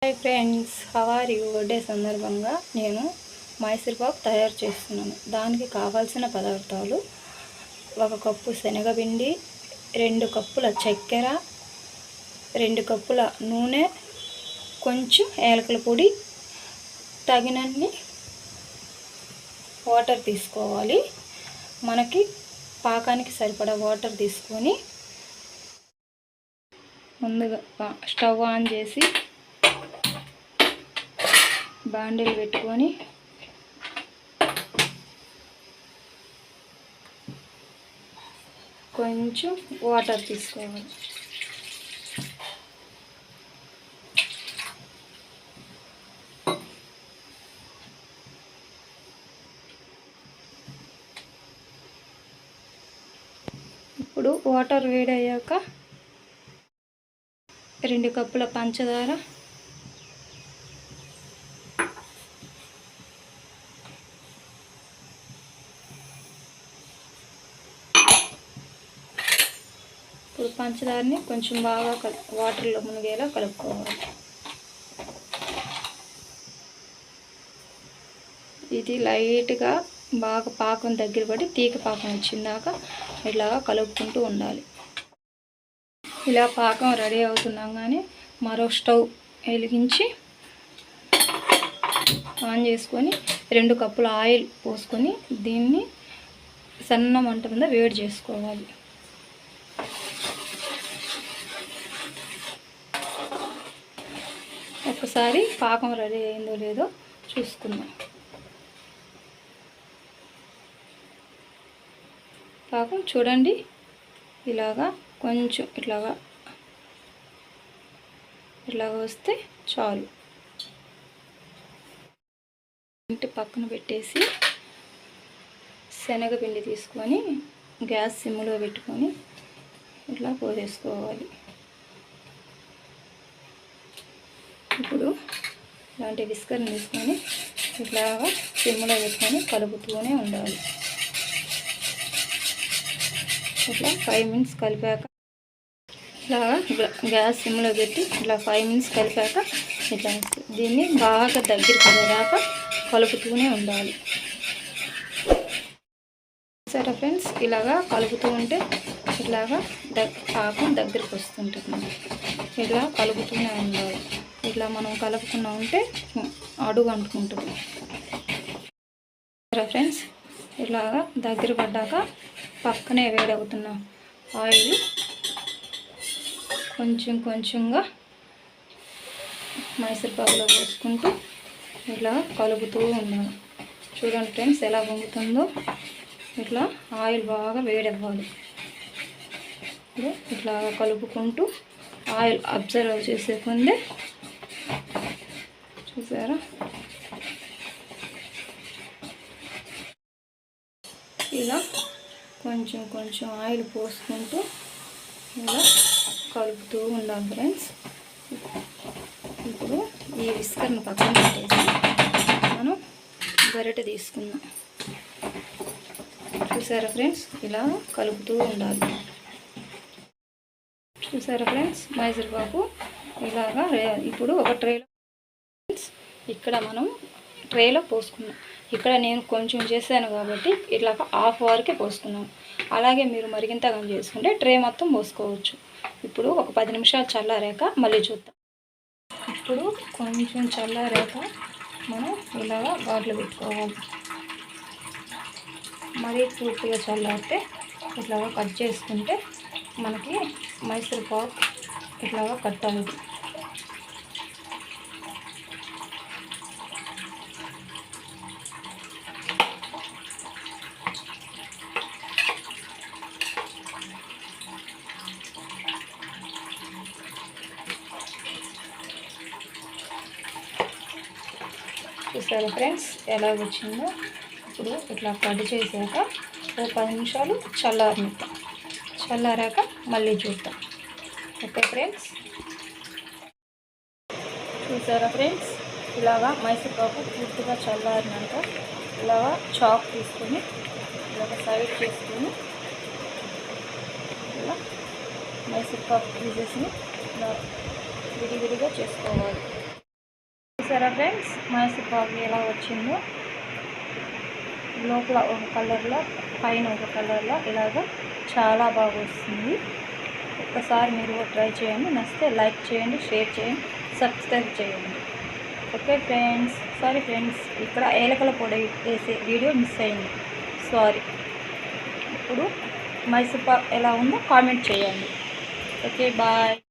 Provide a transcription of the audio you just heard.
Hi friends, how are you? Birthday సందర్భంగా నేను మైసూర్ పాక్ తయారు చేస్తున్నాను. దానికి కావాల్సిన పదార్థాలు: 1 కప్పు శనగపిండి, 2 కప్పుల చక్కెర, 2 కప్పుల నూనె, కొంచెం యాలకుల పొడి, తగినన్ని వాటర్ తీసుకోవాలి. మనకి పాకానికి సరిపడా వాటర్ తీసుకొని ముందుగా స్టవ్ ఆన్ చేసి బాండిల్ పెట్టుకొని కొంచెం వాటర్ తీసుకోవాలి. ఇప్పుడు వాటర్ వేడయ్యాక 2 కప్పుల పంచదార, 2 పంచదారని కొంచెం బాగా వాటర్లో మునిగేలా కలుపుకోవాలి. ఇది లైట్గా బాగా పాకం దగ్గర పడి తీగ పాకం వచ్చిందాక ఇలాగా కలుపుకుంటూ ఉండాలి. ఇలా పాకం రెడీ అవుతుండగానే మరో స్టవ్ వెలిగించి ఆన్ చేసుకొని 2 కప్పుల ఆయిల్ పోసుకొని దీన్ని సన్న మంట మీద వేడి చేసుకోవాలి. ఒకసారి పాకం రెడీ అయిందో లేదో చూసుకుందాం. పాకం చూడండి, ఇలాగా కొంచెం ఇట్లాగా వస్తే చాలు. ఇంటి పక్కన పెట్టేసి శనగపిండి తీసుకొని గ్యాస్ సిమ్లో పెట్టుకొని ఇట్లా పోసేసుకోవాలి. ఇప్పుడు ఇలాంటి విస్కర్ని తీసుకొని ఇట్లాగా సిమ్లో పెట్టుకొని కలుపుతూనే ఉండాలి. ఇట్లా 5 మినిట్స్ కలిపాక ఇలాగా గ్యాస్ సిమ్లో పెట్టి ఇట్లా 5 మినిట్స్ కలిపాక ఇట్లా దీన్ని బాగా దగ్గర పడేదాకా కలుపుతూనే ఉండాలి. సరే ఫ్రెండ్స్, ఇలాగా కలుపుతూ ఉంటే ఇట్లాగా పాకం దగ్గరికి వస్తుంటుంది. ఇట్లా కలుపుతూనే ఉండాలి. ఇట్లా మనం కలుపుకున్నా ఉంటే అడుగు అంటుకుంటుంది. సరే ఫ్రెండ్స్, ఇలాగా దగ్గర పడ్డాక పక్కనే వేడవుతున్న ఆయిల్ కొంచెంగా మైసూర్ పాకులో పోసుకుంటూ ఇట్లా కలుపుతూ ఉన్నాను. చూడండి ఫ్రెండ్స్, ఎలా పొంగుతుందో. ఇట్లా ఆయిల్ బాగా వేడవ్వాలి. ఇట్లా కలుపుకుంటూ ఆయిల్ అబ్జర్వ్ చేసే ముందే చూసారా, ఇలా కొంచెం ఆయిల్ పోసుకుంటూ ఇలా కలుపుతూ ఉండాలి ఫ్రెండ్స్. ఇప్పుడు ఈ విస్కర్ని పక్కన పెట్టేసి మనం గరిటె తీసుకుందాం. చూసారా ఫ్రెండ్స్, ఇలా కలుపుతూ ఉండాలి. చూసారా ఫ్రెండ్స్, మైసూర్ పాకు ఇలాగా. ఇప్పుడు ఒక ట్రేలో ఇక్కడ మనం ట్రేలో పోసుకున్నాం. ఇక్కడ నేను కొంచెం చేశాను కాబట్టి ఇట్లా హాఫ్ వరకే పోసుకున్నాను. అలాగే మీరు మరిగింతగా చేసుకుంటే ట్రే మొత్తం పోసుకోవచ్చు. ఇప్పుడు ఒక 10 నిమిషాలు చల్లారాక మళ్ళీ చూద్దాం. ఇప్పుడు కొంచెం చల్లారాక మనం ఇలాగా గాట్లు పెట్టుకోవాలి. మరీ పూర్తిగా చల్లారితే ఇట్లాగా కట్ చేసుకుంటే మనకి మైసూర్ పాక్ ఇట్లాగా కట్ అవ్వదు. చూసారా ఫ్రెండ్స్, ఎలా వచ్చిందో. ఇప్పుడు ఇట్లా కట్ చేసాక ఒక 10 నిమిషాలు చల్లారాక మళ్ళీ చూద్దాం. ఓకే ఫ్రెండ్స్, చూసారా ఫ్రెండ్స్, ఇలాగా మైసూర్ పాకు పూర్తిగా చల్లారినాక ఇలాగా చాక్ తీసుకొని ఇలాగ సైడ్ చేసుకొని ఇలా మైసూర్ పాకు పీసెస్ని ఇలా విడివిడిగా చేసుకోవాలి. చూసారా ఫ్రెండ్స్ మైసూర్ పాకు ఎలా వచ్చిందో, లోపల ఒక కలర్లో పైన ఒక కలర్లో ఇలాగ చాలా బాగా వస్తుంది. ఒక్కసారి మీరు ట్రై చేయండి, నచ్చితే లైక్ చేయండి, షేర్ చేయండి, సబ్స్క్రైబ్ చేయండి. Okay friends. సారీ ఫ్రెండ్స్, ఇక్కడ ఏలకల పొడి వేసే వీడియో మిస్ అయింది, సారీ. ఇప్పుడు మైసూర్ పాక్ ఎలా ఉందో కామెంట్ చేయండి. Okay bye.